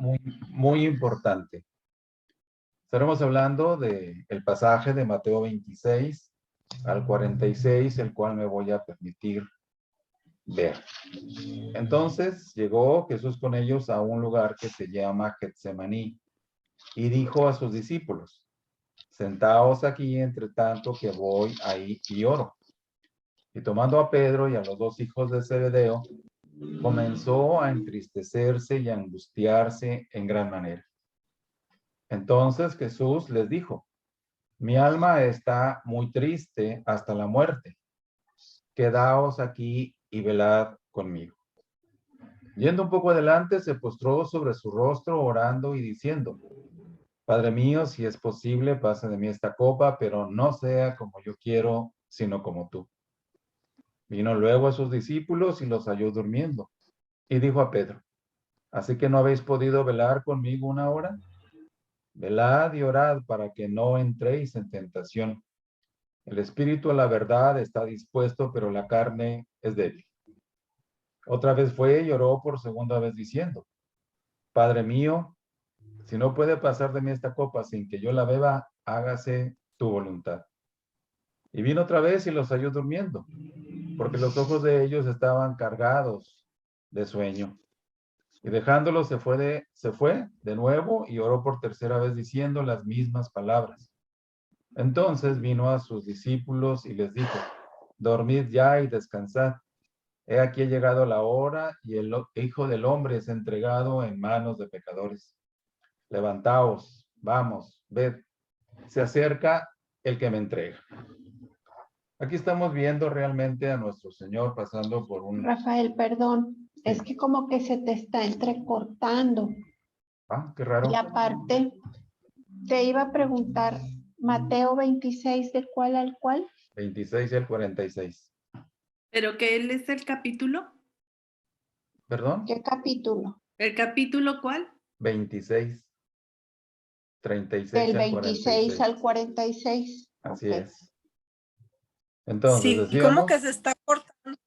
muy, muy importante. Estaremos hablando del pasaje de Mateo 26 al 46, el cual me voy a permitir ver. Entonces llegó Jesús con ellos a un lugar que se llama Getsemaní y dijo a sus discípulos: sentaos aquí entre tanto que voy ahí y oro. Y tomando a Pedro y a los dos hijos de Zebedeo, comenzó a entristecerse y a angustiarse en gran manera. Entonces Jesús les dijo: mi alma está muy triste hasta la muerte. Quedaos aquí y velad conmigo. Yendo un poco adelante, se postró sobre su rostro, orando y diciendo: Padre mío, si es posible, pase de mí esta copa, pero no sea como yo quiero, sino como tú. Vino luego a sus discípulos y los halló durmiendo. Y dijo a Pedro: ¿así que no habéis podido velar conmigo una hora? Velad y orad para que no entréis en tentación. El espíritu a la verdad está dispuesto, pero la carne es débil. Otra vez fue y oró por segunda vez diciendo: Padre mío, si no puede pasar de mí esta copa sin que yo la beba, hágase tu voluntad. Y vino otra vez y los halló durmiendo, porque los ojos de ellos estaban cargados de sueño. Y dejándolos se fue de nuevo y oró por tercera vez diciendo las mismas palabras. Entonces vino a sus discípulos y les dijo: dormid ya y descansad. He aquí ha llegado la hora y el Hijo del Hombre es entregado en manos de pecadores. Levantaos, vamos, ved, se acerca el que me entrega. Aquí estamos viendo realmente a nuestro Señor pasando por un... Rafael, perdón, Sí. es que como que se te está entrecortando. Ah, qué raro. Y aparte, te iba a preguntar, Mateo 26, ¿de cuál al cual? 26 y el 46. ¿Pero qué es el capítulo? ¿Perdón? ¿Qué capítulo? ¿El capítulo cuál? 26, 36 Del al 26 46. al 46. Así Ok. es. Entonces, Sí, ¿cómo decíamos... que se está cortando?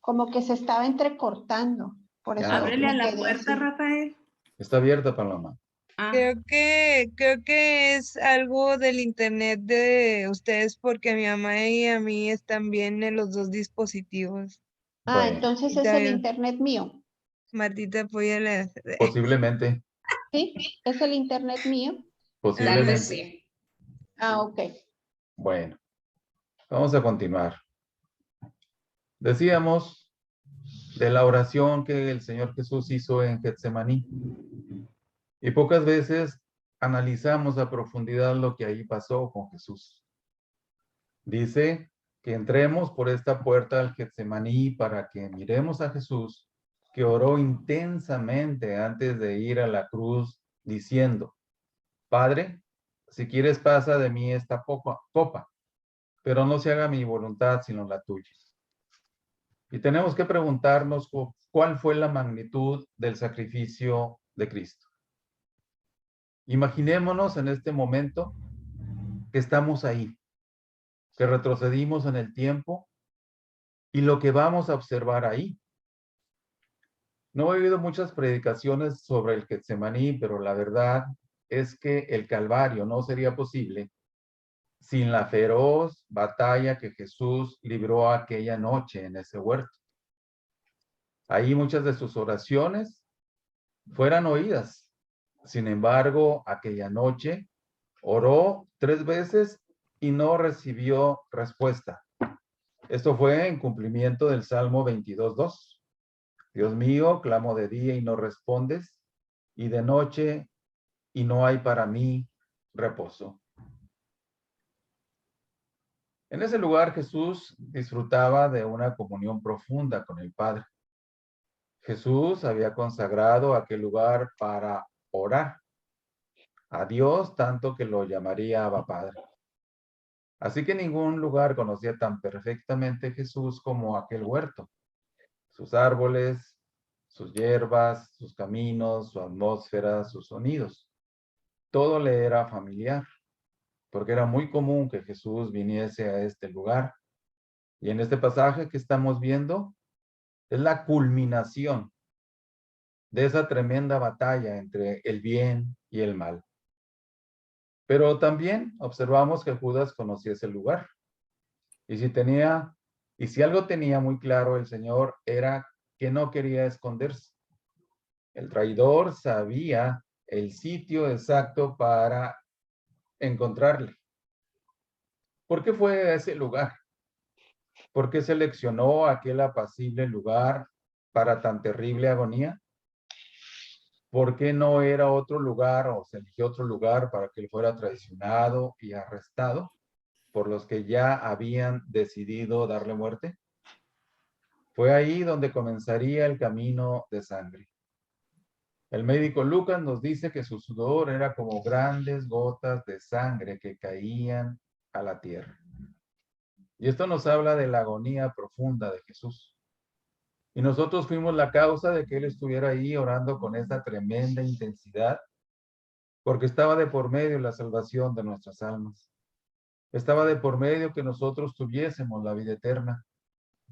Como que se estaba entrecortando. Por eso Ábrele a me la quedé puerta, así. Rafael. Está abierta, Paloma. Ah, Creo que es algo del internet de ustedes porque mi mamá y a mí están bien en los dos dispositivos. Ah, Bueno, entonces Y es el también internet mío. Martita apóyala. posiblemente, ¿Sí? ¿Es el internet mío? tal vez posiblemente. sí. Ah, ok. Bueno, vamos a continuar. Decíamos de la oración que el Señor Jesús hizo en Getsemaní. Y pocas veces analizamos a profundidad lo que ahí pasó con Jesús. Dice que entremos por esta puerta al Getsemaní para que miremos a Jesús, que oró intensamente antes de ir a la cruz, diciendo: Padre, si quieres pasa de mí esta copa, pero no se haga mi voluntad sino la tuya. Y tenemos que preguntarnos cuál fue la magnitud del sacrificio de Cristo. Imaginémonos en este momento que estamos ahí, que retrocedimos en el tiempo y lo que vamos a observar ahí. No he oído muchas predicaciones sobre el Getsemaní, pero la verdad es que el Calvario no sería posible sin la feroz batalla que Jesús libró aquella noche en ese huerto. Ahí muchas de sus oraciones fueran oídas. Sin embargo, aquella noche oró 3 veces y no recibió respuesta. Esto fue en cumplimiento del Salmo 22:2. Dios mío, clamo de día y no respondes, y de noche y no hay para mí reposo. En ese lugar Jesús disfrutaba de una comunión profunda con el Padre. Jesús había consagrado aquel lugar para orar a Dios tanto que lo llamaría Abba Padre. Así que ningún lugar conocía tan perfectamente Jesús como aquel huerto. Sus árboles, sus hierbas, sus caminos, su atmósfera, sus sonidos. Todo le era familiar, porque era muy común que Jesús viniese a este lugar. Y en este pasaje que estamos viendo, es la culminación de esa tremenda batalla entre el bien y el mal. Pero también observamos que Judas conocía ese lugar. Y si algo tenía muy claro el Señor era que no quería esconderse. El traidor sabía el sitio exacto para encontrarle. ¿Por qué fue a ese lugar? ¿Por qué seleccionó aquel apacible lugar para tan terrible agonía? ¿Por qué no era otro lugar o se eligió otro lugar para que él fuera traicionado y arrestado por los que ya habían decidido darle muerte? Fue ahí donde comenzaría el camino de sangre. El médico Lucas nos dice que su sudor era como grandes gotas de sangre que caían a la tierra. Y esto nos habla de la agonía profunda de Jesús. Y nosotros fuimos la causa de que Él estuviera ahí orando con esa tremenda intensidad, porque estaba de por medio la salvación de nuestras almas. Estaba de por medio que nosotros tuviésemos la vida eterna.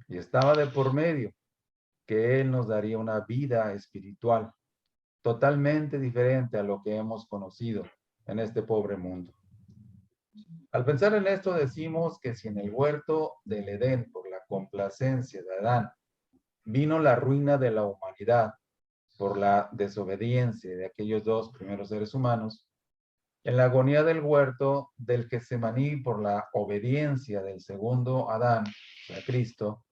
Y estaba de por medio que Él nos daría una vida espiritual totalmente diferente a lo que hemos conocido en este pobre mundo. Al pensar en esto decimos que si en el huerto del Edén, por la complacencia de Adán, vino la ruina de la humanidad por la desobediencia de aquellos dos primeros seres humanos, en la agonía del huerto del Getsemaní por la obediencia del segundo Adán, a Cristo,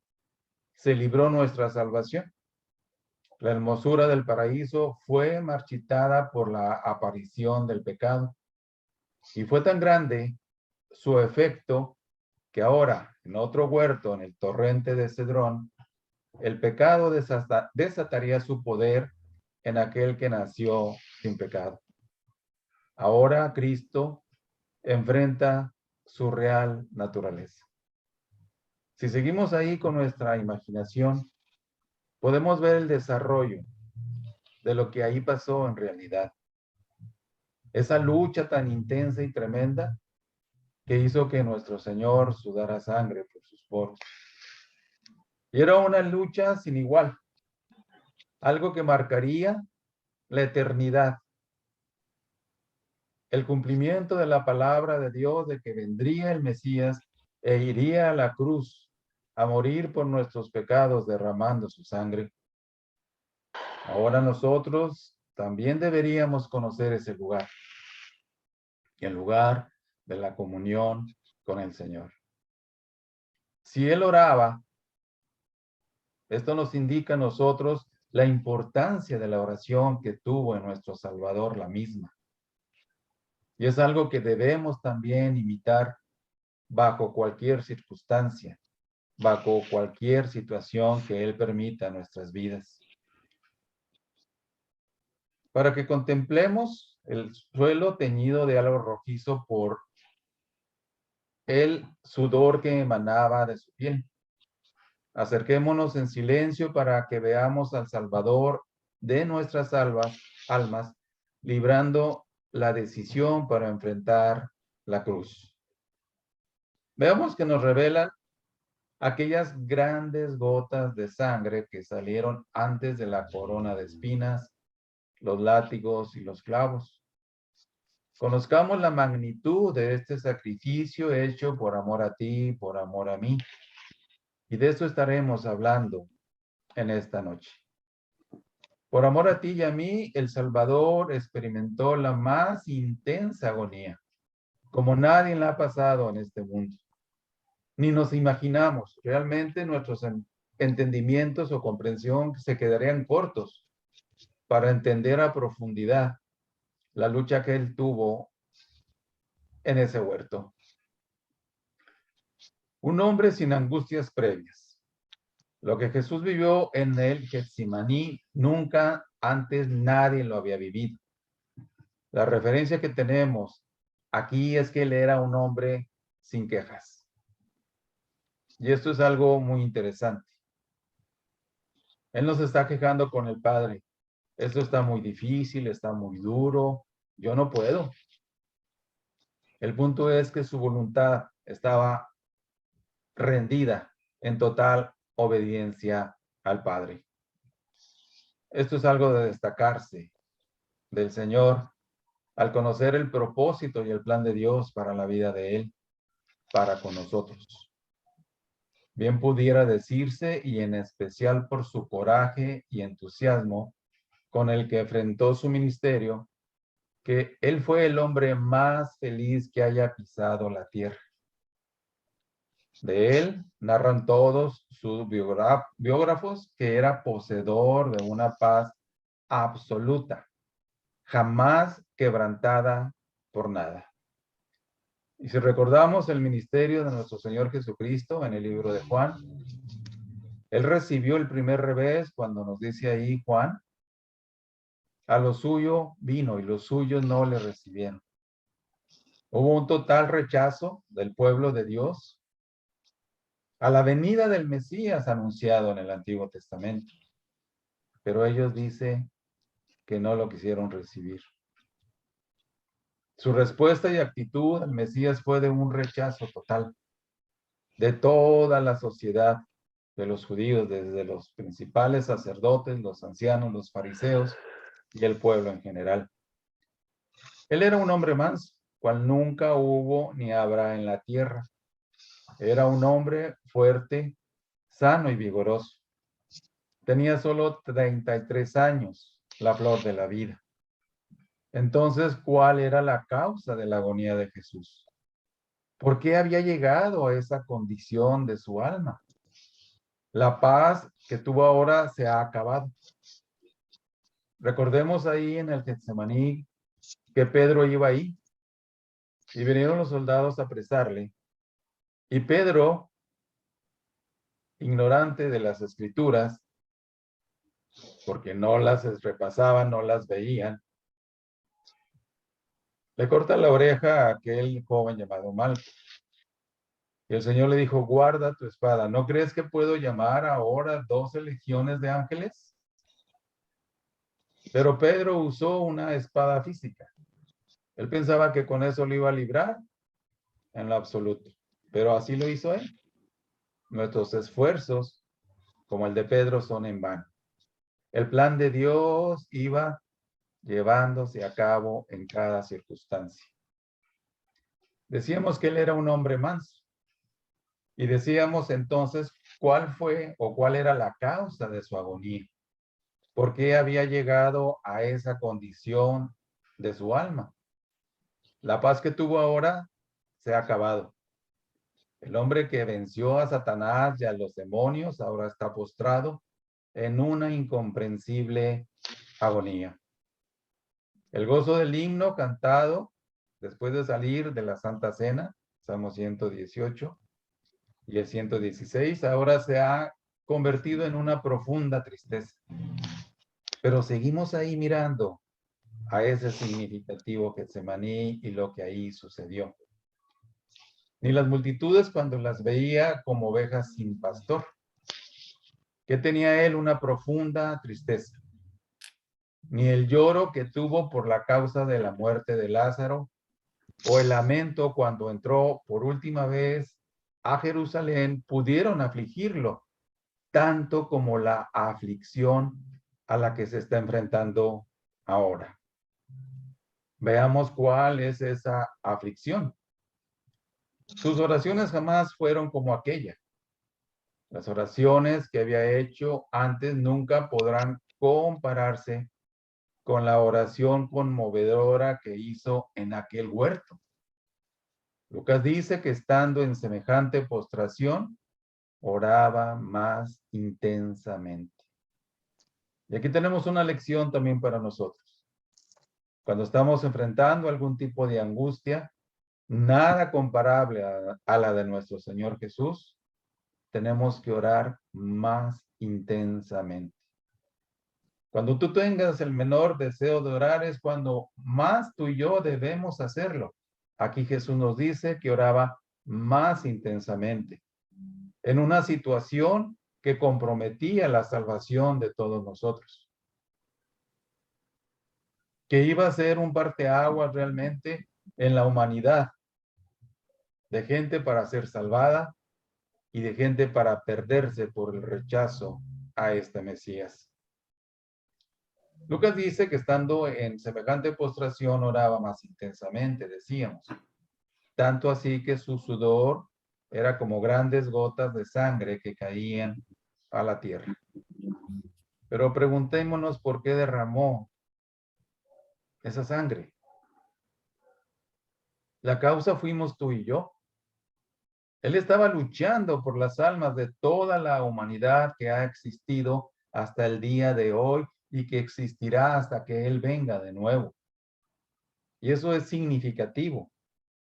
se libró nuestra salvación. La hermosura del paraíso fue marchitada por la aparición del pecado. Y fue tan grande su efecto que ahora, en otro huerto, en el torrente de Cedrón, el pecado desataría su poder en aquel que nació sin pecado. Ahora Cristo enfrenta su real naturaleza. Si seguimos ahí con nuestra imaginación, podemos ver el desarrollo de lo que ahí pasó en realidad. Esa lucha tan intensa y tremenda que hizo que nuestro Señor sudara sangre por sus poros. Y era una lucha sin igual, algo que marcaría la eternidad. El cumplimiento de la palabra de Dios de que vendría el Mesías e iría a la cruz a morir por nuestros pecados derramando su sangre. Ahora nosotros también deberíamos conocer ese lugar, el lugar de la comunión con el Señor. Si Él oraba, esto nos indica a nosotros la importancia de la oración que tuvo en nuestro Salvador la misma. Y es algo que debemos también imitar bajo cualquier circunstancia, bajo cualquier situación que Él permita en nuestras vidas. Para que contemplemos el suelo teñido de algo rojizo por el sudor que emanaba de su piel. Acerquémonos en silencio para que veamos al Salvador de nuestras almas, librando la decisión para enfrentar la cruz. Veamos que nos revelan aquellas grandes gotas de sangre que salieron antes de la corona de espinas, los látigos y los clavos. Conozcamos la magnitud de este sacrificio hecho por amor a ti, por amor a mí. Y de eso estaremos hablando en esta noche. Por amor a ti y a mí, el Salvador experimentó la más intensa agonía, como nadie la ha pasado en este mundo. Ni nos imaginamos, realmente nuestros entendimientos o comprensión se quedarían cortos para entender a profundidad la lucha que él tuvo en ese huerto. Un hombre sin angustias previas. Lo que Jesús vivió en el Getsemaní, nunca antes nadie lo había vivido. La referencia que tenemos aquí es que él era un hombre sin quejas. Y esto es algo muy interesante. Él no se está quejando con el Padre. Esto está muy difícil, está muy duro. Yo no puedo. El punto es que su voluntad estaba rendida en total obediencia al Padre. Esto es algo de destacarse del Señor al conocer el propósito y el plan de Dios para la vida de Él, para con nosotros. Bien pudiera decirse, y en especial por su coraje y entusiasmo con el que enfrentó su ministerio, que Él fue el hombre más feliz que haya pisado la tierra. De Él narran todos sus biógrafos que era poseedor de una paz absoluta, jamás quebrantada por nada. Y si recordamos el ministerio de nuestro Señor Jesucristo en el libro de Juan, Él recibió el primer revés cuando nos dice ahí Juan, a lo suyo vino y los suyos no le recibieron. Hubo un total rechazo del pueblo de Dios a la venida del Mesías anunciado en el Antiguo Testamento. Pero ellos dicen que no lo quisieron recibir. Su respuesta y actitud al Mesías fue de un rechazo total de toda la sociedad de los judíos, desde los principales sacerdotes, los ancianos, los fariseos y el pueblo en general. Él era un hombre manso, cual nunca hubo ni habrá en la tierra. Era un hombre fuerte, sano y vigoroso. Tenía solo 33 años, la flor de la vida. Entonces, ¿cuál era la causa de la agonía de Jesús? ¿Por qué había llegado a esa condición de su alma? La paz que tuvo ahora se ha acabado. Recordemos ahí en el Getsemaní que Pedro iba ahí y vinieron los soldados a apresarle. Y Pedro, ignorante de las escrituras, porque no las repasaban, no las veían, le corta la oreja a aquel joven llamado Malco. Y el Señor le dijo, guarda tu espada. ¿No crees que puedo llamar ahora 12 legiones de ángeles? Pero Pedro usó una espada física. Él pensaba que con eso lo iba a librar en lo absoluto. Pero así lo hizo él. Nuestros esfuerzos, como el de Pedro, son en vano. El plan de Dios iba llevándose a cabo en cada circunstancia. Decíamos que él era un hombre manso. Y decíamos entonces cuál fue o cuál era la causa de su agonía. ¿Por qué había llegado a esa condición de su alma? La paz que tuvo ahora se ha acabado. El hombre que venció a Satanás y a los demonios ahora está postrado en una incomprensible agonía. El gozo del himno cantado después de salir de la Santa Cena, Salmo 118 y el 116, ahora se ha convertido en una profunda tristeza. Pero seguimos ahí mirando a ese significativo Getsemaní y lo que ahí sucedió. Ni las multitudes cuando las veía como ovejas sin pastor. Que tenía él una profunda tristeza. Ni el lloro que tuvo por la causa de la muerte de Lázaro, o el lamento cuando entró por última vez a Jerusalén, pudieron afligirlo, tanto como la aflicción a la que se está enfrentando ahora. Veamos cuál es esa aflicción. Sus oraciones jamás fueron como aquella. Las oraciones que había hecho antes nunca podrán compararse con la oración conmovedora que hizo en aquel huerto. Lucas dice que estando en semejante postración, oraba más intensamente. Y aquí tenemos una lección también para nosotros. Cuando estamos enfrentando algún tipo de angustia, nada comparable a la de nuestro Señor Jesús, tenemos que orar más intensamente. Cuando tú tengas el menor deseo de orar es cuando más tú y yo debemos hacerlo. Aquí Jesús nos dice que oraba más intensamente en una situación que comprometía la salvación de todos nosotros. Que iba a ser un parteaguas realmente en la humanidad, de gente para ser salvada y de gente para perderse por el rechazo a este Mesías. Lucas dice que estando en semejante postración oraba más intensamente, decíamos. Tanto así que su sudor era como grandes gotas de sangre que caían a la tierra. Pero preguntémonos por qué derramó esa sangre. La causa fuimos tú y yo. Él estaba luchando por las almas de toda la humanidad que ha existido hasta el día de hoy y que existirá hasta que Él venga de nuevo. Y eso es significativo,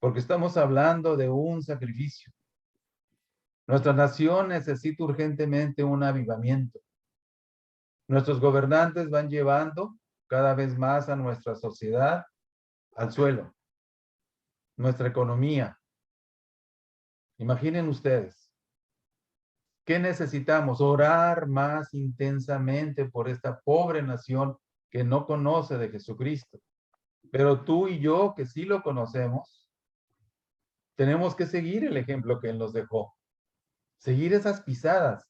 porque estamos hablando de un sacrificio. Nuestra nación necesita urgentemente un avivamiento. Nuestros gobernantes van llevando cada vez más a nuestra sociedad al suelo, nuestra economía. Imaginen ustedes, ¿qué necesitamos? Orar más intensamente por esta pobre nación que no conoce de Jesucristo. Pero tú y yo, que sí lo conocemos, tenemos que seguir el ejemplo que Él nos dejó. Seguir esas pisadas,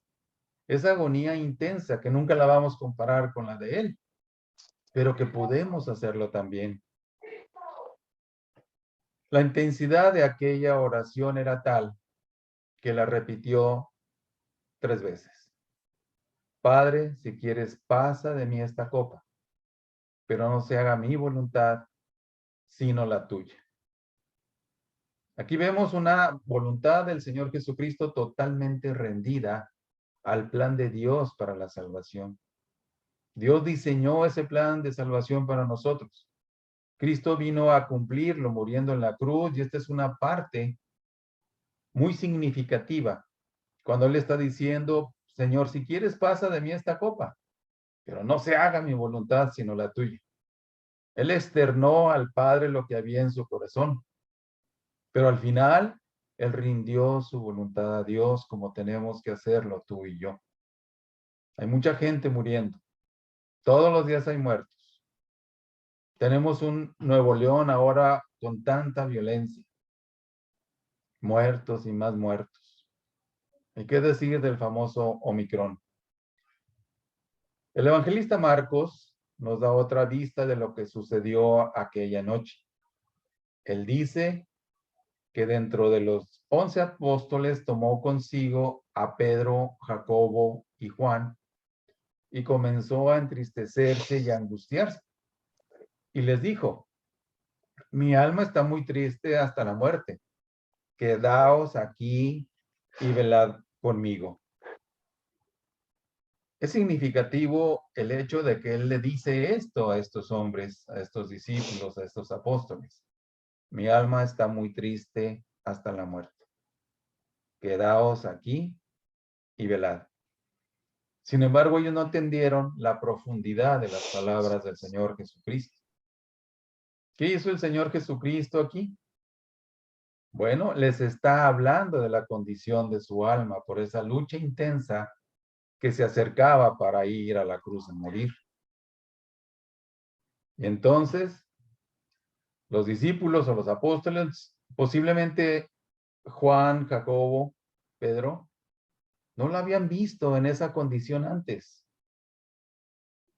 esa agonía intensa que nunca la vamos a comparar con la de Él, pero que podemos hacerlo también. La intensidad de aquella oración era tal que la repitió 3 veces. Padre, si quieres, pasa de mí esta copa, pero no se haga mi voluntad, sino la tuya. Aquí vemos una voluntad del Señor Jesucristo totalmente rendida al plan de Dios para la salvación. Dios diseñó ese plan de salvación para nosotros. Cristo vino a cumplirlo muriendo en la cruz y esta es una parte muy significativa cuando Él está diciendo, Señor, si quieres pasa de mí esta copa, pero no se haga mi voluntad sino la tuya. Él externó al Padre lo que había en su corazón, pero al final Él rindió su voluntad a Dios como tenemos que hacerlo tú y yo. Hay mucha gente muriendo. Todos los días hay muertos. Tenemos un Nuevo León ahora con tanta violencia. Muertos y más muertos. ¿Y qué decir del famoso Omicron? El evangelista Marcos nos da otra vista de lo que sucedió aquella noche. Él dice que dentro de los 11 apóstoles tomó consigo a Pedro, Jacobo y Juan y comenzó a entristecerse y a angustiarse. Y les dijo, mi alma está muy triste hasta la muerte. Quedaos aquí y velad conmigo. Es significativo el hecho de que él le dice esto a estos hombres, a estos discípulos, a estos apóstoles. Mi alma está muy triste hasta la muerte. Quedaos aquí y velad. Sin embargo, ellos no entendieron la profundidad de las palabras del Señor Jesucristo. ¿Qué hizo el Señor Jesucristo aquí? Bueno, les está hablando de la condición de su alma por esa lucha intensa que se acercaba para ir a la cruz a morir. Y entonces, los discípulos o los apóstoles, posiblemente Juan, Jacobo, Pedro, no lo habían visto en esa condición antes.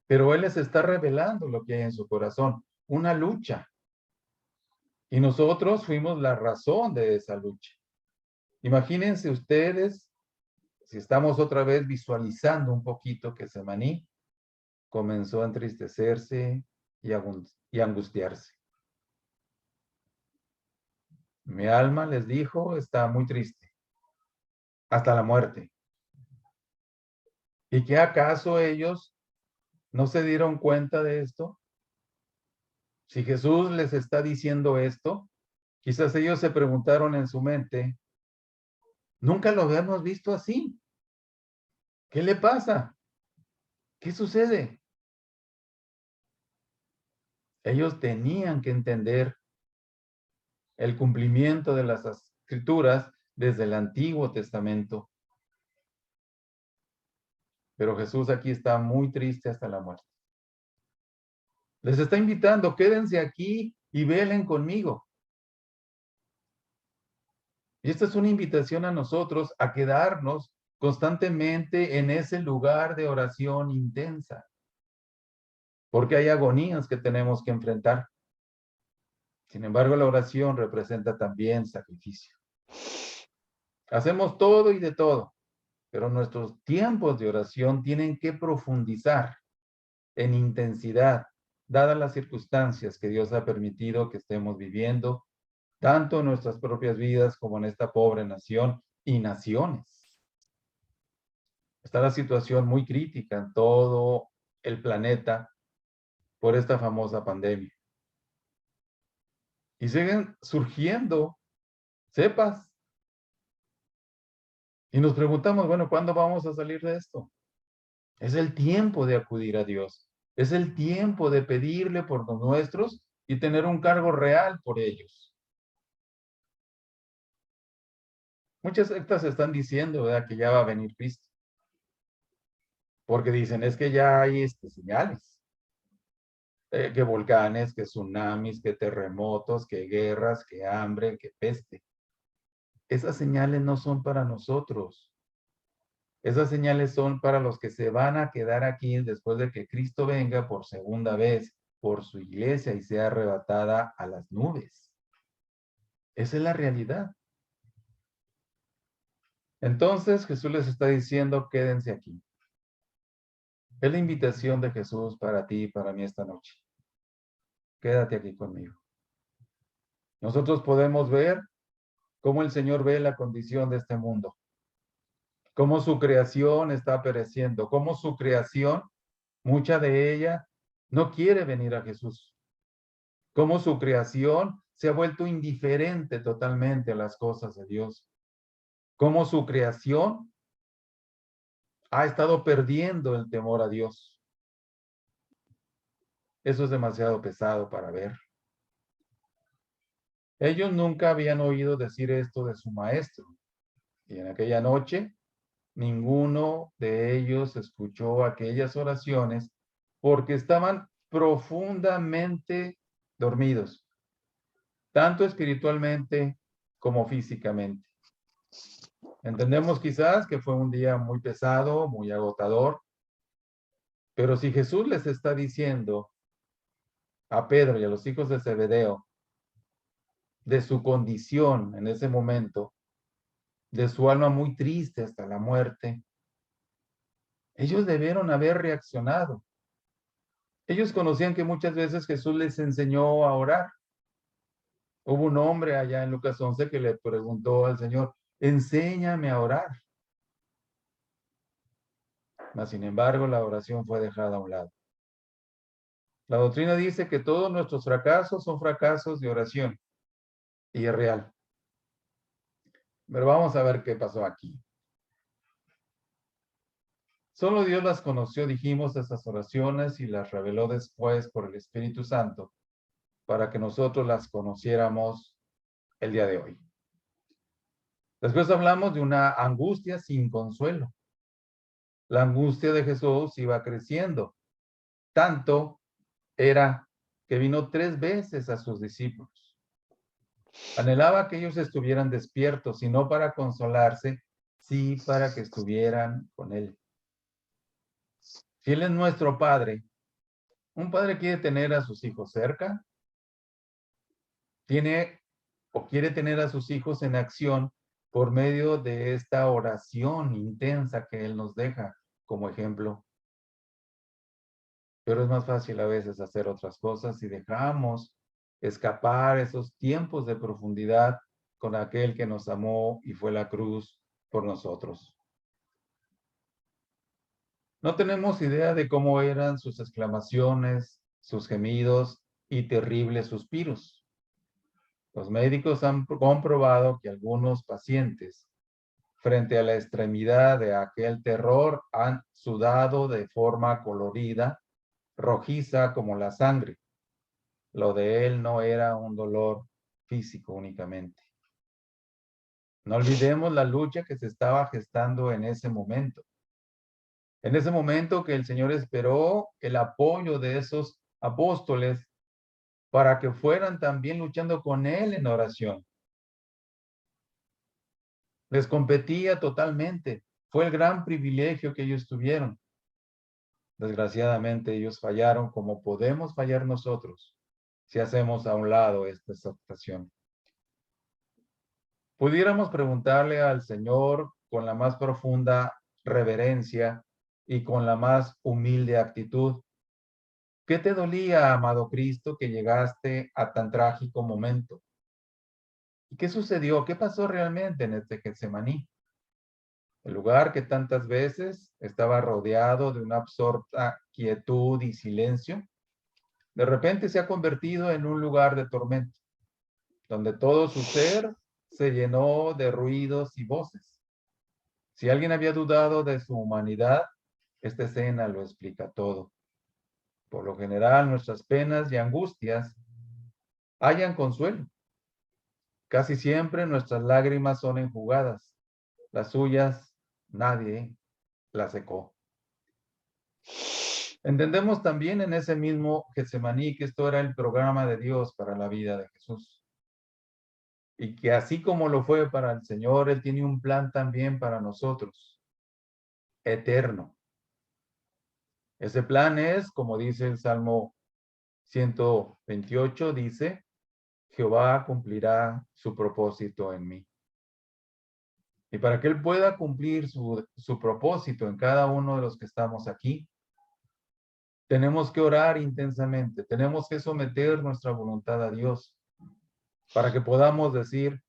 Pero Él les está revelando lo que hay en su corazón, una lucha. Y nosotros fuimos la razón de esa lucha. Imagínense ustedes, si estamos otra vez visualizando un poquito que Semaní comenzó a entristecerse y angustiarse. Mi alma, les dijo, está muy triste, hasta la muerte. ¿Y qué acaso ellos no se dieron cuenta de esto? Si Jesús les está diciendo esto, quizás ellos se preguntaron en su mente, nunca lo habíamos visto así. ¿Qué le pasa? ¿Qué sucede? Ellos tenían que entender el cumplimiento de las escrituras desde el Antiguo Testamento. Pero Jesús aquí está muy triste hasta la muerte. Les está invitando, quédense aquí y velen conmigo. Y esta es una invitación a nosotros a quedarnos constantemente en ese lugar de oración intensa. porque hay agonías que tenemos que enfrentar. Sin embargo, la oración representa también sacrificio. Hacemos todo y de todo, pero nuestros tiempos de oración tienen que profundizar en intensidad, dadas las circunstancias que Dios ha permitido que estemos viviendo, tanto en nuestras propias vidas como en esta pobre nación y naciones. Está la situación muy crítica en todo el planeta por esta famosa pandemia. Y siguen surgiendo cepas. Y nos preguntamos, bueno, ¿cuándo vamos a salir de esto? Es el tiempo de acudir a Dios. Es el tiempo de pedirle por los nuestros y tener un cargo real por ellos. Muchas sectas están diciendo, ¿verdad?, que ya va a venir Cristo. Porque dicen, es que ya hay señales. Que volcanes, que tsunamis, que terremotos, que guerras, que hambre, que peste. Esas señales no son para nosotros. Esas señales son para los que se van a quedar aquí después de que Cristo venga por segunda vez por su iglesia y sea arrebatada a las nubes. Esa es la realidad. Entonces Jesús les está diciendo, quédense aquí. Es la invitación de Jesús para ti y para mí esta noche. Quédate aquí conmigo. Nosotros podemos ver cómo el Señor ve la condición de este mundo. Cómo su creación está pereciendo. Cómo su creación, mucha de ella, no quiere venir a Jesús. Cómo su creación se ha vuelto indiferente totalmente a las cosas de Dios. Cómo su creación ha estado perdiendo el temor a Dios. Eso es demasiado pesado para ver. Ellos nunca habían oído decir esto de su maestro. Y en aquella noche, ninguno de ellos escuchó aquellas oraciones porque estaban profundamente dormidos, tanto espiritualmente como físicamente. Entendemos quizás que fue un día muy pesado, muy agotador, pero si Jesús les está diciendo a Pedro y a los hijos de Zebedeo de su condición en ese momento, de su alma muy triste hasta la muerte, ellos debieron haber reaccionado. Ellos conocían que muchas veces Jesús les enseñó a orar. Hubo un hombre allá en Lucas 11 que le preguntó al Señor, enséñame a orar. Mas, sin embargo, la oración fue dejada a un lado. La doctrina dice que todos nuestros fracasos son fracasos de oración. Y es real. Pero vamos a ver qué pasó aquí. Solo Dios las conoció, dijimos, estas oraciones y las reveló después por el Espíritu Santo para que nosotros las conociéramos el día de hoy. Después hablamos de una angustia sin consuelo. La angustia de Jesús iba creciendo. Tanto era que vino 3 veces a sus discípulos. Anhelaba que ellos estuvieran despiertos y no para consolarse, sí para que estuvieran con él. Si él es nuestro Padre, un padre quiere tener a sus hijos cerca, tiene o quiere tener a sus hijos en acción por medio de esta oración intensa que él nos deja como ejemplo. Pero es más fácil a veces hacer otras cosas y dejamos escapar esos tiempos de profundidad con aquel que nos amó y fue la cruz por nosotros. No tenemos idea de cómo eran sus exclamaciones, sus gemidos y terribles suspiros. Los médicos han comprobado que algunos pacientes, frente a la extremidad de aquel terror, han sudado de forma colorida, rojiza como la sangre. Lo de él no era un dolor físico únicamente. No olvidemos la lucha que se estaba gestando en ese momento. En ese momento que el Señor esperó el apoyo de esos apóstoles para que fueran también luchando con él en oración. Les competía totalmente. Fue el gran privilegio que ellos tuvieron. Desgraciadamente ellos fallaron como podemos fallar nosotros si hacemos a un lado esta exhortación. Pudiéramos preguntarle al Señor con la más profunda reverencia y con la más humilde actitud, ¿qué te dolía, amado Cristo, que llegaste a tan trágico momento? ¿Y qué sucedió? ¿Qué pasó realmente en este Getsemaní? El lugar que tantas veces estaba rodeado de una absorta quietud y silencio, de repente se ha convertido en un lugar de tormento, donde todo su ser se llenó de ruidos y voces. Si alguien había dudado de su humanidad, esta escena lo explica todo. Por lo general, nuestras penas y angustias hallan consuelo. Casi siempre nuestras lágrimas son enjugadas. Las suyas, nadie las secó. Entendemos también en ese mismo Getsemaní que esto era el programa de Dios para la vida de Jesús. Y que así como lo fue para el Señor, Él tiene un plan también para nosotros, eterno. Ese plan es, como dice el Salmo 128, dice, Jehová cumplirá su propósito en mí. Y para que Él pueda cumplir su propósito en cada uno de los que estamos aquí, tenemos que orar intensamente, tenemos que someter nuestra voluntad a Dios para que podamos decir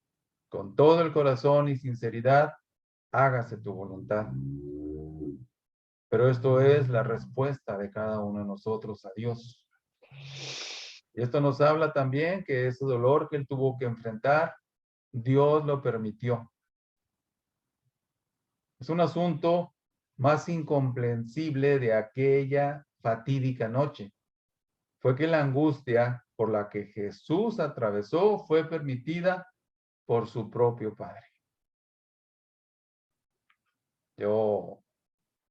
con todo el corazón y sinceridad, hágase tu voluntad. Pero esto es la respuesta de cada uno de nosotros a Dios. Y esto nos habla también que ese dolor que Él tuvo que enfrentar, Dios lo permitió. Es un asunto más incomprensible de aquella fatídica noche. Fue que la angustia por la que Jesús atravesó fue permitida por su propio Padre. Yo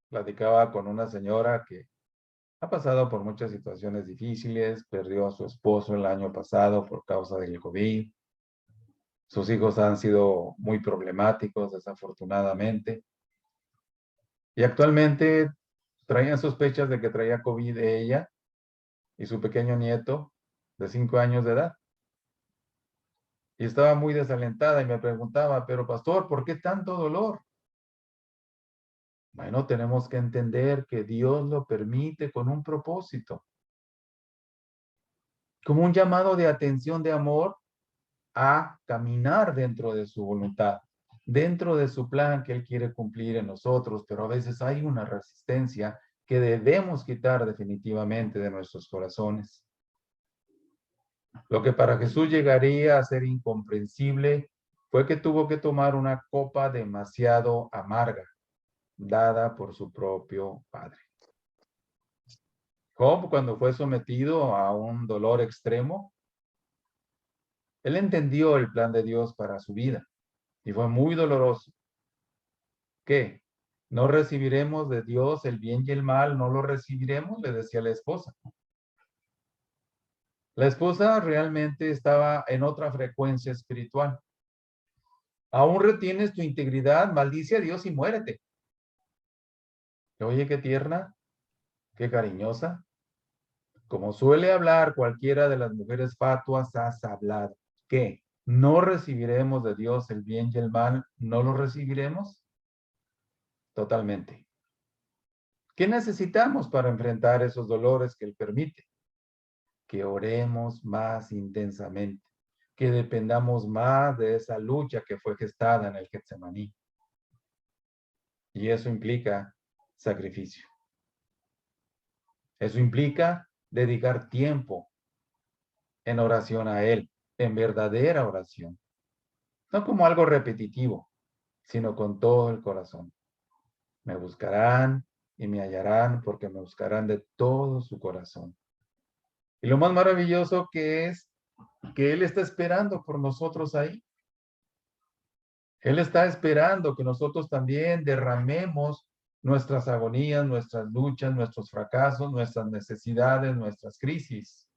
platicaba con una señora que ha pasado por muchas situaciones difíciles, perdió a su esposo el año pasado por causa del COVID. Sus hijos han sido muy problemáticos, desafortunadamente. Y actualmente traían sospechas de que traía COVID ella y su pequeño nieto de 5 años de edad. Y estaba muy desalentada y me preguntaba, pero pastor, ¿por qué tanto dolor? Bueno, tenemos que entender que Dios lo permite con un propósito. Como un llamado de atención, de amor, a caminar dentro de su voluntad, dentro de su plan que Él quiere cumplir en nosotros, pero a veces hay una resistencia que debemos quitar definitivamente de nuestros corazones. Lo que para Jesús llegaría a ser incomprensible fue que tuvo que tomar una copa demasiado amarga, dada por su propio Padre. Job, cuando fue sometido a un dolor extremo, él entendió el plan de Dios para su vida y fue muy doloroso. ¿Qué? ¿No recibiremos de Dios el bien y el mal? ¿No lo recibiremos? Le decía la esposa. La esposa realmente estaba en otra frecuencia espiritual. Aún retienes tu integridad, maldice a Dios y muérete. Oye, qué tierna, qué cariñosa. Como suele hablar cualquiera de las mujeres fatuas, has hablado. ¿Qué? ¿No recibiremos de Dios el bien y el mal? ¿No lo recibiremos? Totalmente. ¿Qué necesitamos para enfrentar esos dolores que Él permite? Que oremos más intensamente, que dependamos más de esa lucha que fue gestada en el Getsemaní. Y eso implica sacrificio. Eso implica dedicar tiempo en oración a Él, en verdadera oración. No como algo repetitivo, sino con todo el corazón. Me buscarán y me hallarán porque me buscarán de todo su corazón. Y lo más maravilloso que es que Él está esperando por nosotros ahí. Él está esperando que nosotros también derramemos nuestras agonías, nuestras luchas, nuestros fracasos, nuestras necesidades, nuestras crisis,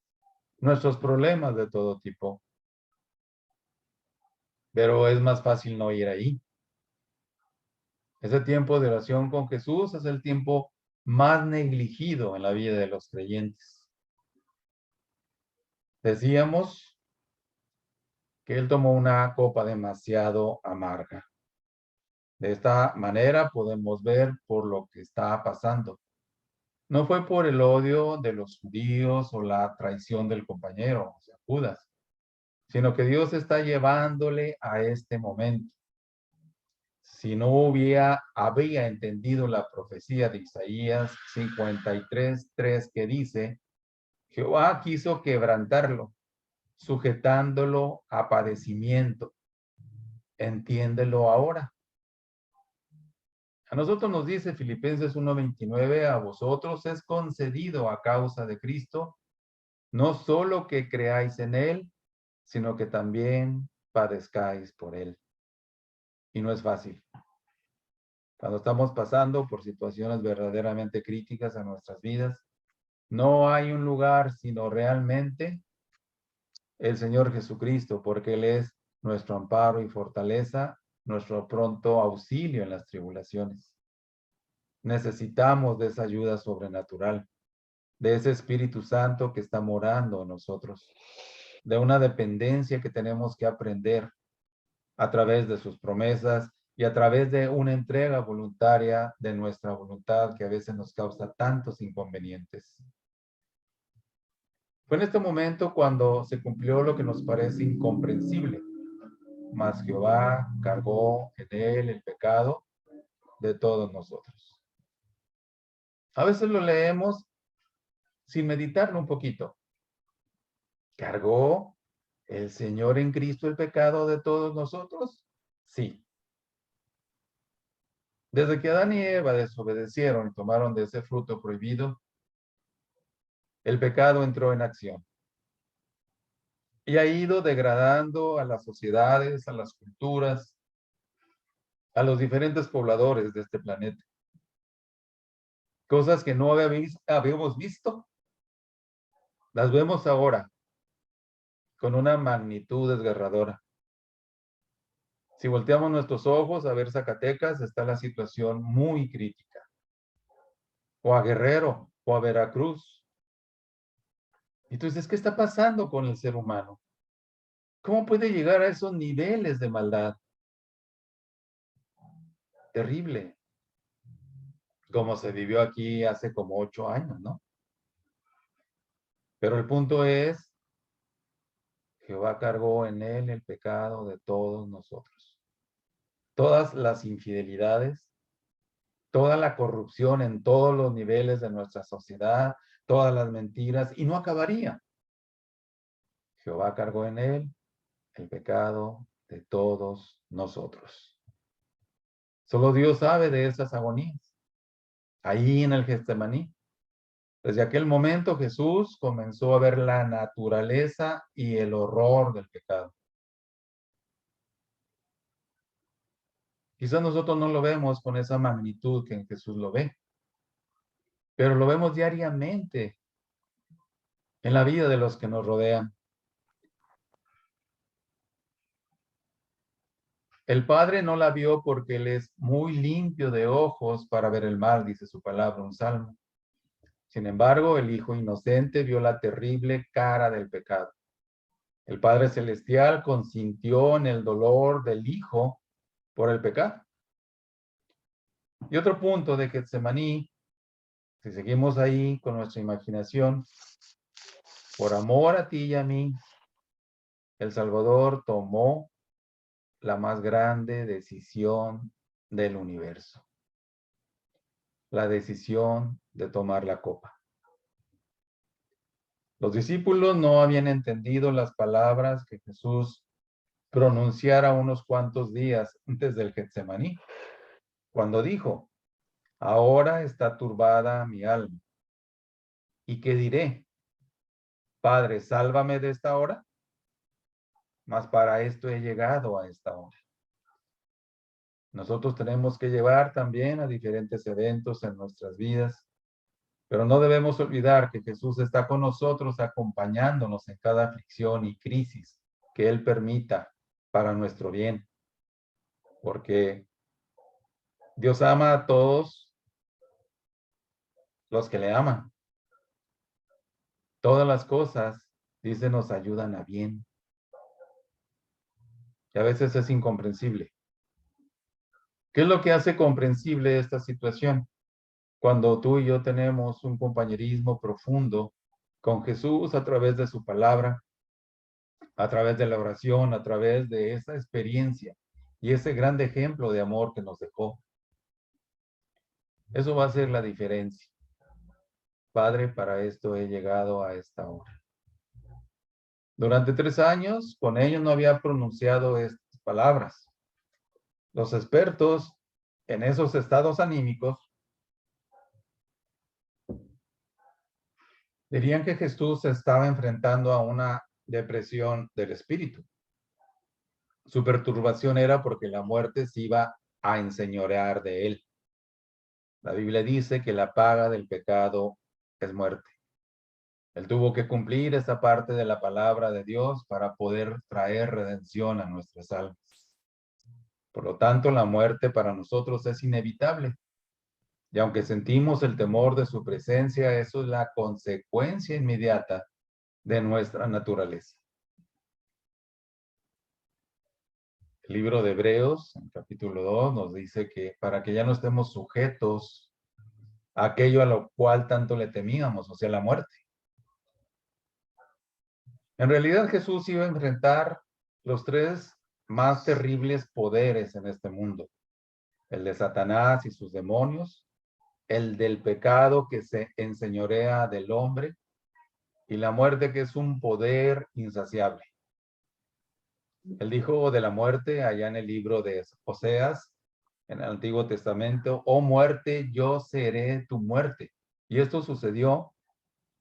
nuestros problemas de todo tipo. Pero es más fácil no ir ahí. Ese tiempo de oración con Jesús es el tiempo más negligido en la vida de los creyentes. Decíamos que él tomó una copa demasiado amarga. De esta manera podemos ver por lo que está pasando. No fue por el odio de los judíos o la traición del compañero, o sea, Judas, sino que Dios está llevándole a este momento. Si no había entendido la profecía de Isaías 53:3 que dice, Jehová quiso quebrantarlo, sujetándolo a padecimiento. Entiéndelo ahora. A nosotros nos dice Filipenses 1:29, a vosotros es concedido a causa de Cristo, no solo que creáis en Él, sino que también padezcáis por Él. Y no es fácil. Cuando estamos pasando por situaciones verdaderamente críticas en nuestras vidas, no hay un lugar sino realmente el Señor Jesucristo, porque Él es nuestro amparo y fortaleza, nuestro pronto auxilio en las tribulaciones. Necesitamos de esa ayuda sobrenatural, de ese Espíritu Santo que está morando en nosotros, de una dependencia que tenemos que aprender a través de sus promesas y a través de una entrega voluntaria de nuestra voluntad que a veces nos causa tantos inconvenientes. Fue en este momento cuando se cumplió lo que nos parece incomprensible, mas Jehová cargó en él el pecado de todos nosotros. A veces lo leemos sin meditarlo un poquito. ¿Cargó el Señor en Cristo el pecado de todos nosotros? Sí. Desde que Adán y Eva desobedecieron y tomaron de ese fruto prohibido, el pecado entró en acción y ha ido degradando a las sociedades, a las culturas, a los diferentes pobladores de este planeta. Cosas que no habíamos visto, las vemos ahora con una magnitud desgarradora. Si volteamos nuestros ojos a ver Zacatecas, está la situación muy crítica. O a Guerrero, o a Veracruz. Entonces, ¿qué está pasando con el ser humano? ¿Cómo puede llegar a esos niveles de maldad? Terrible. Como se vivió aquí hace como 8 años, ¿no? Pero el punto es, Jehová cargó en él el pecado de todos nosotros. Todas las infidelidades, toda la corrupción en todos los niveles de nuestra sociedad, todas las mentiras, y no acabaría. Jehová cargó en él el pecado de todos nosotros. Solo Dios sabe de esas agonías. Ahí en el Getsemaní. Desde aquel momento Jesús comenzó a ver la naturaleza y el horror del pecado. Quizás nosotros no lo vemos con esa magnitud que en Jesús lo ve, pero lo vemos diariamente en la vida de los que nos rodean. El Padre no la vio porque Él es muy limpio de ojos para ver el mal, dice su palabra, un salmo. Sin embargo, el Hijo inocente vio la terrible cara del pecado. El Padre Celestial consintió en el dolor del Hijo por el pecado. Y otro punto de Getsemaní, si seguimos ahí con nuestra imaginación, por amor a ti y a mí, el Salvador tomó la más grande decisión del universo. La decisión de tomar la copa. Los discípulos no habían entendido las palabras que Jesús pronunciara unos cuantos días antes del Getsemaní, cuando dijo, ahora está turbada mi alma. ¿Y qué diré? Padre, sálvame de esta hora. Mas para esto he llegado a esta hora. Nosotros tenemos que llevar también a diferentes eventos en nuestras vidas, pero no debemos olvidar que Jesús está con nosotros acompañándonos en cada aflicción y crisis que Él permita para nuestro bien. Porque Dios ama a todos los que le aman. Todas las cosas, dice, nos ayudan a bien. Y a veces es incomprensible. ¿Qué es lo que hace comprensible esta situación? Cuando tú y yo tenemos un compañerismo profundo con Jesús a través de su palabra, a través de la oración, a través de esa experiencia y ese grande ejemplo de amor que nos dejó. Eso va a ser la diferencia. Padre, para esto he llegado a esta hora. Durante 3 años, con ellos no había pronunciado estas palabras. Los expertos en esos estados anímicos dirían que Jesús se estaba enfrentando a una depresión del espíritu. Su perturbación era porque la muerte se iba a enseñorear de él. La Biblia dice que la paga del pecado es muerte. Él tuvo que cumplir esa parte de la palabra de Dios para poder traer redención a nuestras almas. Por lo tanto, la muerte para nosotros es inevitable. Y aunque sentimos el temor de su presencia, eso es la consecuencia inmediata de nuestra naturaleza. El libro de Hebreos, en capítulo 2, nos dice que para que ya no estemos sujetos a aquello a lo cual tanto le temíamos, o sea, la muerte. En realidad, Jesús iba a enfrentar los 3 más terribles poderes en este mundo. El de Satanás y sus demonios, el del pecado que se enseñorea del hombre y la muerte que es un poder insaciable. Él dijo de la muerte allá en el libro de Oseas, en el Antiguo Testamento: oh muerte, yo seré tu muerte. Y esto sucedió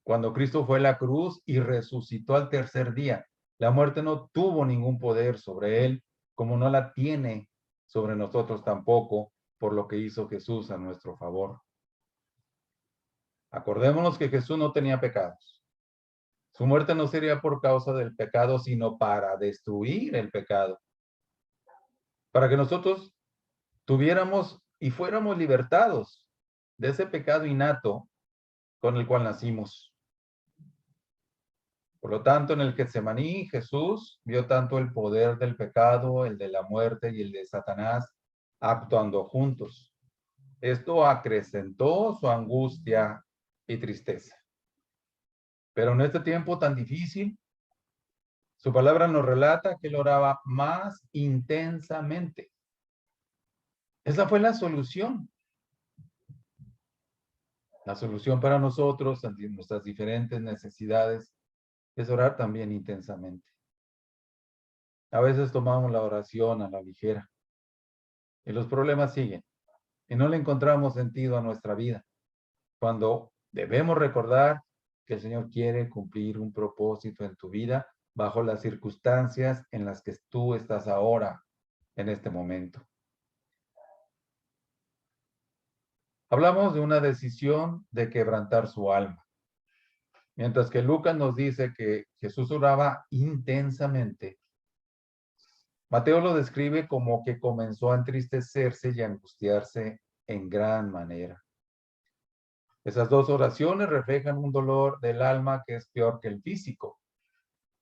cuando Cristo fue a la cruz y resucitó al tercer día. La muerte no tuvo ningún poder sobre él, como no la tiene sobre nosotros tampoco, por lo que hizo Jesús a nuestro favor. Acordémonos que Jesús no tenía pecados. Su muerte no sería por causa del pecado, sino para destruir el pecado. Para que nosotros tuviéramos y fuéramos libertados de ese pecado innato con el cual nacimos. Por lo tanto, en el Getsemaní, Jesús vio tanto el poder del pecado, el de la muerte y el de Satanás actuando juntos. Esto acrecentó su angustia y tristeza. Pero en este tiempo tan difícil, su palabra nos relata que él oraba más intensamente. Esa fue la solución. La solución para nosotros, ante nuestras diferentes necesidades, es orar también intensamente. A veces tomamos la oración a la ligera y los problemas siguen y no le encontramos sentido a nuestra vida, cuando debemos recordar que el Señor quiere cumplir un propósito en tu vida bajo las circunstancias en las que tú estás ahora, en este momento. Hablamos de una decisión de quebrantar su alma. Mientras que Lucas nos dice que Jesús oraba intensamente, Mateo lo describe como que comenzó a entristecerse y a angustiarse en gran manera. Esas 2 oraciones reflejan un dolor del alma que es peor que el físico.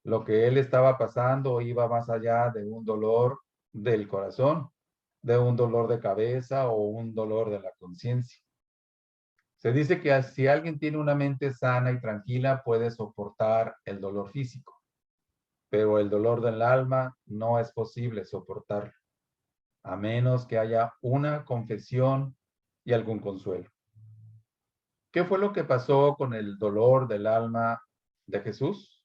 Lo que él estaba pasando iba más allá de un dolor del corazón, de un dolor de cabeza o un dolor de la conciencia. Se dice que si alguien tiene una mente sana y tranquila, puede soportar el dolor físico, pero el dolor del alma no es posible soportarlo, a menos que haya una confesión y algún consuelo. ¿Qué fue lo que pasó con el dolor del alma de Jesús?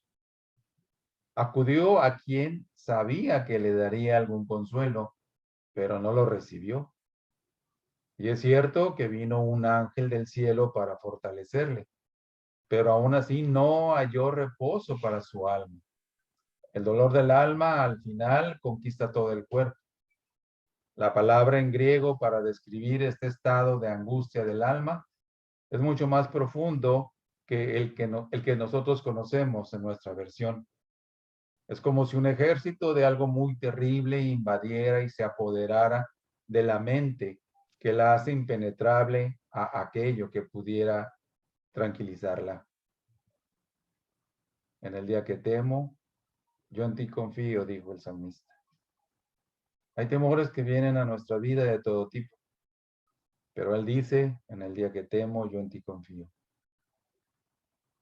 Acudió a quien sabía que le daría algún consuelo, pero no lo recibió. Y es cierto que vino un ángel del cielo para fortalecerle, pero aún así no halló reposo para su alma. El dolor del alma al final conquista todo el cuerpo. La palabra en griego para describir este estado de angustia del alma es mucho más profundo que el que nosotros conocemos en nuestra versión. Es como si un ejército de algo muy terrible invadiera y se apoderara de la mente, que la hace impenetrable a aquello que pudiera tranquilizarla. En el día que temo, yo en ti confío, dijo el salmista. Hay temores que vienen a nuestra vida de todo tipo, pero él dice, en el día que temo, yo en ti confío.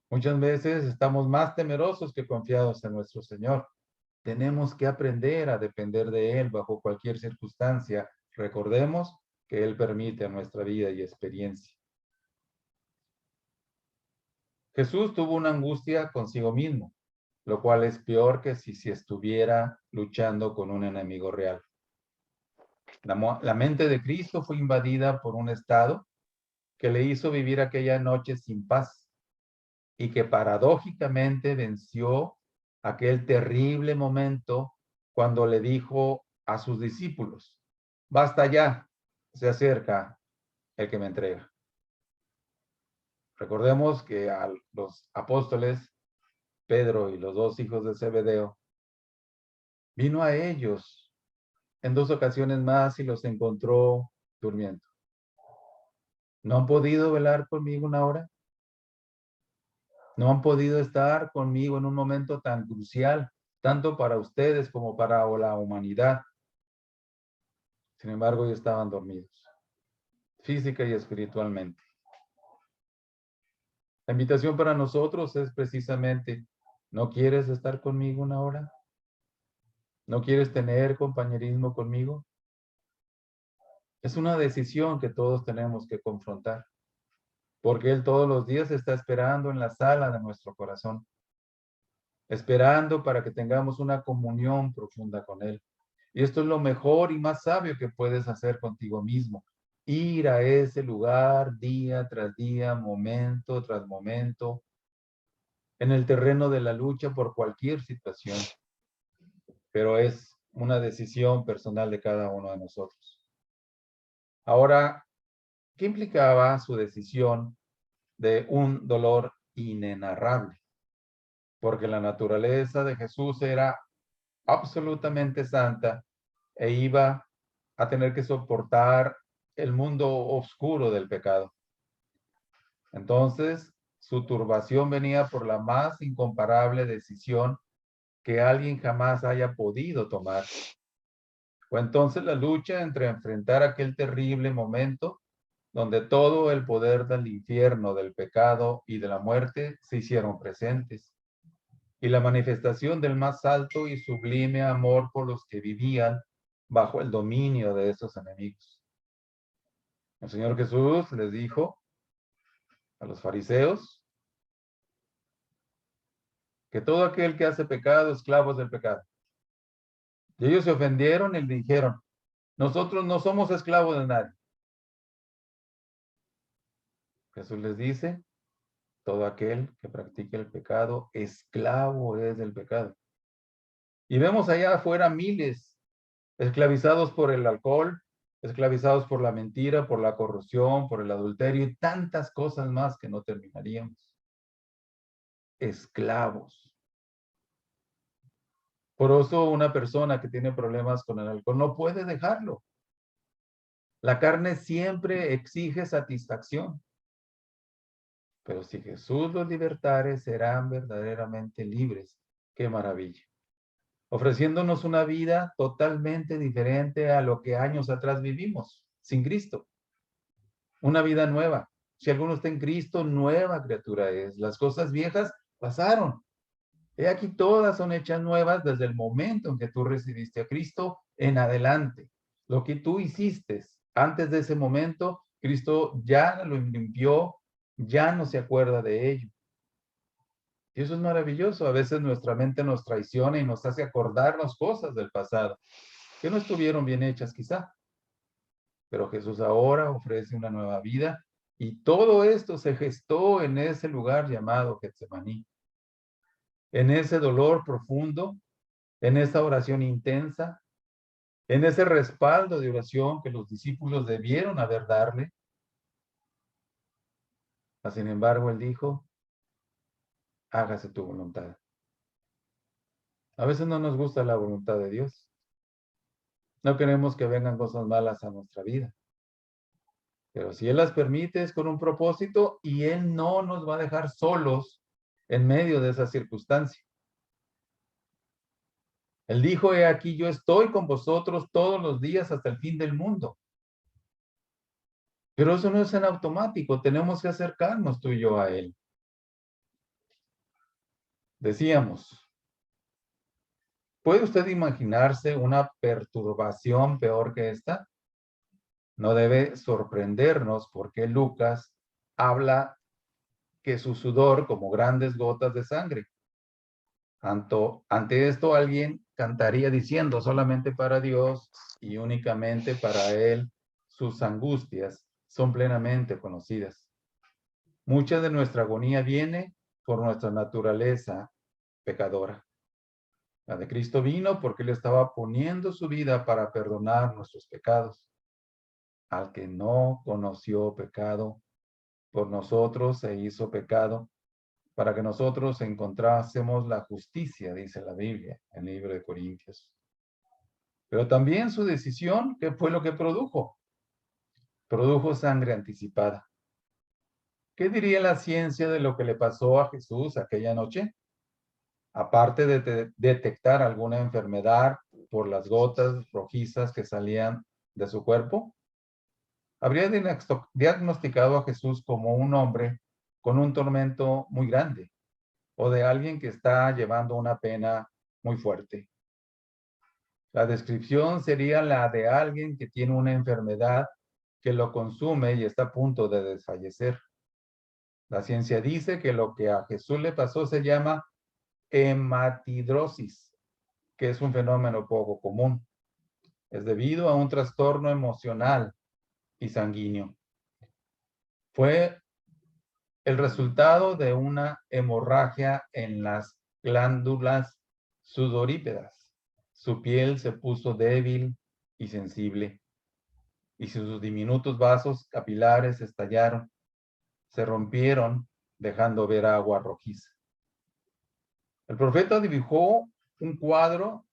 Muchas veces estamos más temerosos que confiados en nuestro Señor. Tenemos que aprender a depender de Él bajo cualquier circunstancia. Recordemos que Él permite a nuestra vida y experiencia. Jesús tuvo una angustia consigo mismo, lo cual es peor que si estuviera luchando con un enemigo real. La mente de Cristo fue invadida por un estado que le hizo vivir aquella noche sin paz y que paradójicamente venció aquel terrible momento cuando le dijo a sus discípulos, basta ya, se acerca el que me entrega. Recordemos que a los apóstoles, Pedro y los dos hijos de Zebedeo, vino a ellos en 2 ocasiones más y los encontró durmiendo. ¿No han podido velar conmigo una hora? ¿No han podido estar conmigo en un momento tan crucial, tanto para ustedes como para la humanidad? Sin embargo, ellos estaban dormidos, física y espiritualmente. La invitación para nosotros es precisamente, ¿no quieres estar conmigo una hora? ¿No quieres tener compañerismo conmigo? Es una decisión que todos tenemos que confrontar, porque Él todos los días está esperando en la sala de nuestro corazón, esperando para que tengamos una comunión profunda con Él. Y esto es lo mejor y más sabio que puedes hacer contigo mismo. Ir a ese lugar día tras día, momento tras momento, en el terreno de la lucha por cualquier situación. Pero es una decisión personal de cada uno de nosotros. Ahora, ¿qué implicaba su decisión de un dolor inenarrable? Porque la naturaleza de Jesús era absolutamente santa e iba a tener que soportar el mundo oscuro del pecado. Entonces, su turbación venía por la más incomparable decisión que alguien jamás haya podido tomar. Fue entonces la lucha entre enfrentar aquel terrible momento donde todo el poder del infierno, del pecado y de la muerte se hicieron presentes, y la manifestación del más alto y sublime amor por los que vivían bajo el dominio de esos enemigos. El Señor Jesús les dijo a los fariseos que todo aquel que hace pecado, esclavos del pecado. Y ellos se ofendieron y le dijeron, nosotros no somos esclavos de nadie. Jesús les dice, todo aquel que practique el pecado, esclavo es del pecado. Y vemos allá afuera miles esclavizados por el alcohol, esclavizados por la mentira, por la corrupción, por el adulterio y tantas cosas más que no terminaríamos. Esclavos. Por eso una persona que tiene problemas con el alcohol no puede dejarlo. La carne siempre exige satisfacción. Pero si Jesús los libertare, serán verdaderamente libres. ¡Qué maravilla! Ofreciéndonos una vida totalmente diferente a lo que años atrás vivimos, sin Cristo. Una vida nueva. Si alguno está en Cristo, nueva criatura es. Las cosas viejas pasaron. He aquí todas son hechas nuevas desde el momento en que tú recibiste a Cristo en adelante. Lo que tú hiciste antes de ese momento, Cristo ya lo limpió, ya no se acuerda de ello. Y eso es maravilloso. A veces nuestra mente nos traiciona y nos hace acordarnos cosas del pasado que no estuvieron bien hechas quizá. Pero Jesús ahora ofrece una nueva vida y todo esto se gestó en ese lugar llamado Getsemaní. En ese dolor profundo, en esa oración intensa, en ese respaldo de oración que los discípulos debieron haber darle. Sin embargo, él dijo, hágase tu voluntad. A veces no nos gusta la voluntad de Dios. No queremos que vengan cosas malas a nuestra vida. Pero si Él las permite es con un propósito y Él no nos va a dejar solos en medio de esa circunstancia. Él dijo, he aquí, yo estoy con vosotros todos los días hasta el fin del mundo. Pero eso no es en automático, tenemos que acercarnos tú y yo a Él. Decíamos, ¿puede usted imaginarse una perturbación peor que esta? No debe sorprendernos porque Lucas habla que su sudor como grandes gotas de sangre. Ante esto alguien cantaría diciendo solamente para Dios y únicamente para Él sus angustias son plenamente conocidas. Mucha de nuestra agonía viene por nuestra naturaleza pecadora. La de Cristo vino porque Él estaba poniendo su vida para perdonar nuestros pecados. Al que no conoció pecado, por nosotros se hizo pecado, para que nosotros encontrásemos la justicia, dice la Biblia, en el libro de Corintios. Pero también su decisión, ¿qué fue lo que produjo? Produjo sangre anticipada. ¿Qué diría la ciencia de lo que le pasó a Jesús aquella noche? Aparte de detectar alguna enfermedad por las gotas rojizas que salían de su cuerpo, habría diagnosticado a Jesús como un hombre con un tormento muy grande o de alguien que está llevando una pena muy fuerte. La descripción sería la de alguien que tiene una enfermedad que lo consume y está a punto de desfallecer. La ciencia dice que lo que a Jesús le pasó se llama hematidrosis, que es un fenómeno poco común. Es debido a un trastorno emocional y sanguíneo. Fue el resultado de una hemorragia en las glándulas sudorípedas. Su piel se puso débil y sensible, y sus diminutos vasos capilares estallaron, se rompieron, dejando ver agua rojiza. El profeta dibujó un cuadro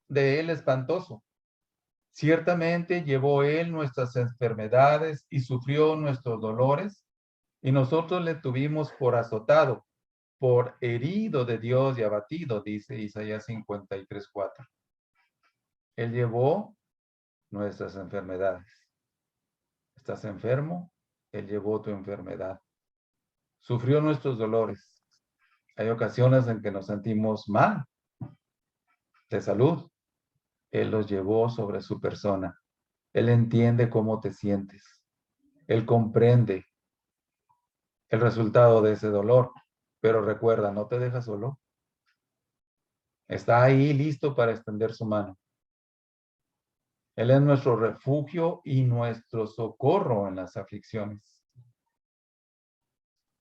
de él espantoso. Ciertamente llevó él nuestras enfermedades y sufrió nuestros dolores, y nosotros le tuvimos por azotado, por herido de Dios y abatido, dice Isaías 53:4. Él llevó nuestras enfermedades. ¿Estás enfermo? Él llevó tu enfermedad. Sufrió nuestros dolores. Hay ocasiones en que nos sentimos mal de salud. Él los llevó sobre su persona. Él entiende cómo te sientes. Él comprende el resultado de ese dolor. Pero recuerda, no te deja solo. Está ahí listo para extender su mano. Él es nuestro refugio y nuestro socorro en las aflicciones.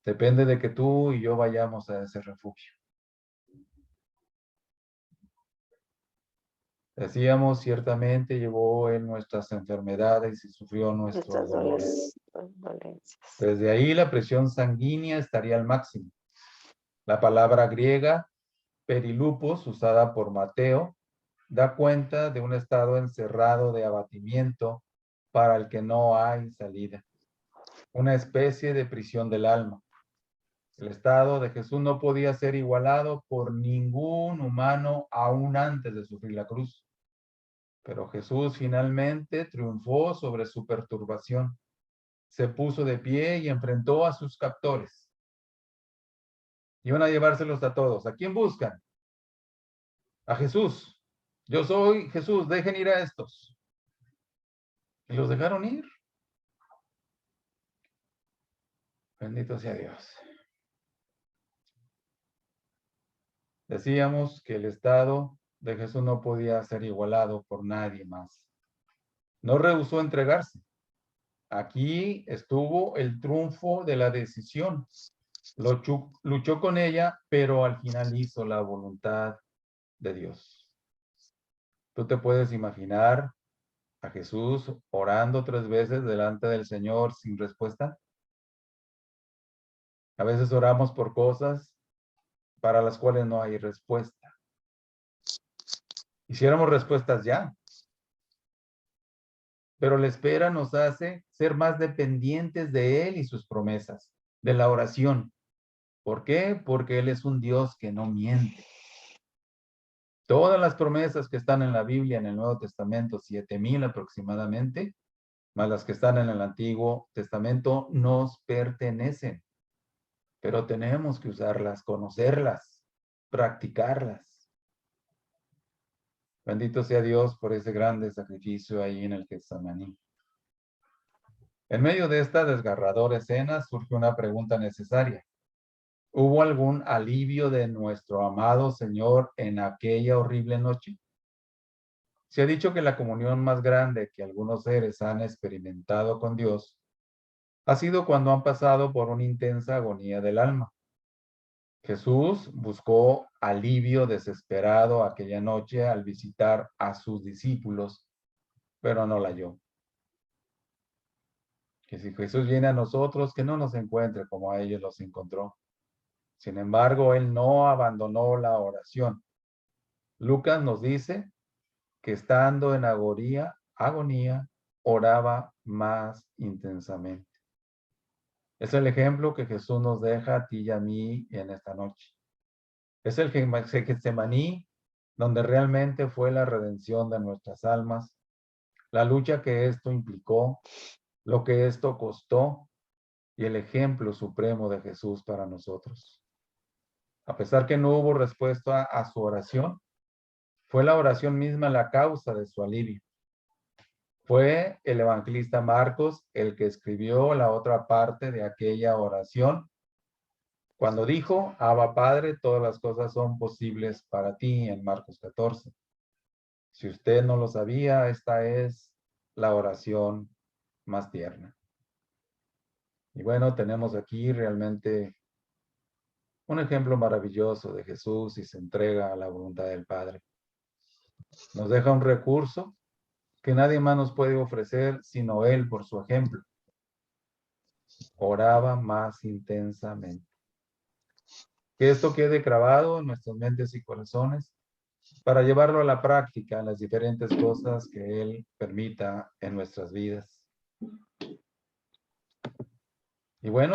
Depende de que tú y yo vayamos a ese refugio. Decíamos, ciertamente llevó él nuestras enfermedades y sufrió nuestros dolores. Dolencias. Desde ahí la presión sanguínea estaría al máximo. La palabra griega perilupos, usada por Mateo, da cuenta de un estado encerrado de abatimiento para el que no hay salida. Una especie de prisión del alma. El estado de Jesús no podía ser igualado por ningún humano aún antes de sufrir la cruz. Pero Jesús finalmente triunfó sobre su perturbación. Se puso de pie y enfrentó a sus captores. Iban a llevárselos a todos. ¿A quién buscan? A Jesús. Yo soy Jesús, dejen ir a estos. Y los dejaron ir. Bendito sea Dios. Decíamos que el estado de Jesús no podía ser igualado por nadie más. No rehusó entregarse. Aquí estuvo el triunfo de la decisión. Luchó con ella, pero al final hizo la voluntad de Dios. ¿Tú te puedes imaginar a Jesús orando 3 veces delante del Señor sin respuesta? A veces oramos por cosas para las cuales no hay respuesta. Hiciéramos respuestas ya. Pero la espera nos hace ser más dependientes de Él y sus promesas, de la oración. ¿Por qué? Porque Él es un Dios que no miente. Todas las promesas que están en la Biblia, en el Nuevo Testamento, 7,000 aproximadamente, más las que están en el Antiguo Testamento, nos pertenecen. Pero tenemos que usarlas, conocerlas, practicarlas. Bendito sea Dios por ese grande sacrificio ahí en el Getsemaní. En medio de esta desgarradora escena surge una pregunta necesaria. ¿Hubo algún alivio de nuestro amado Señor en aquella horrible noche? Se ha dicho que la comunión más grande que algunos seres han experimentado con Dios ha sido cuando han pasado por una intensa agonía del alma. Jesús buscó alivio desesperado aquella noche al visitar a sus discípulos, pero no la halló. Que si Jesús viene a nosotros, que no nos encuentre como a ellos los encontró. Sin embargo, Él no abandonó la oración. Lucas nos dice que estando en agonía, oraba más intensamente. Es el ejemplo que Jesús nos deja a ti y a mí en esta noche. Es el Getsemaní donde realmente fue la redención de nuestras almas, la lucha que esto implicó, lo que esto costó y el ejemplo supremo de Jesús para nosotros. A pesar que no hubo respuesta a su oración, fue la oración misma la causa de su alivio. Fue el evangelista Marcos el que escribió la otra parte de aquella oración cuando dijo, Abba Padre, todas las cosas son posibles para ti, en Marcos 14. Si usted no lo sabía, esta es la oración más tierna. Y bueno, tenemos aquí realmente un ejemplo maravilloso de Jesús y se entrega a la voluntad del Padre. Nos deja un recurso que nadie más nos puede ofrecer sino Él por su ejemplo. Oraba más intensamente. Que esto quede grabado en nuestras mentes y corazones para llevarlo a la práctica en las diferentes cosas que Él permita en nuestras vidas. Y bueno,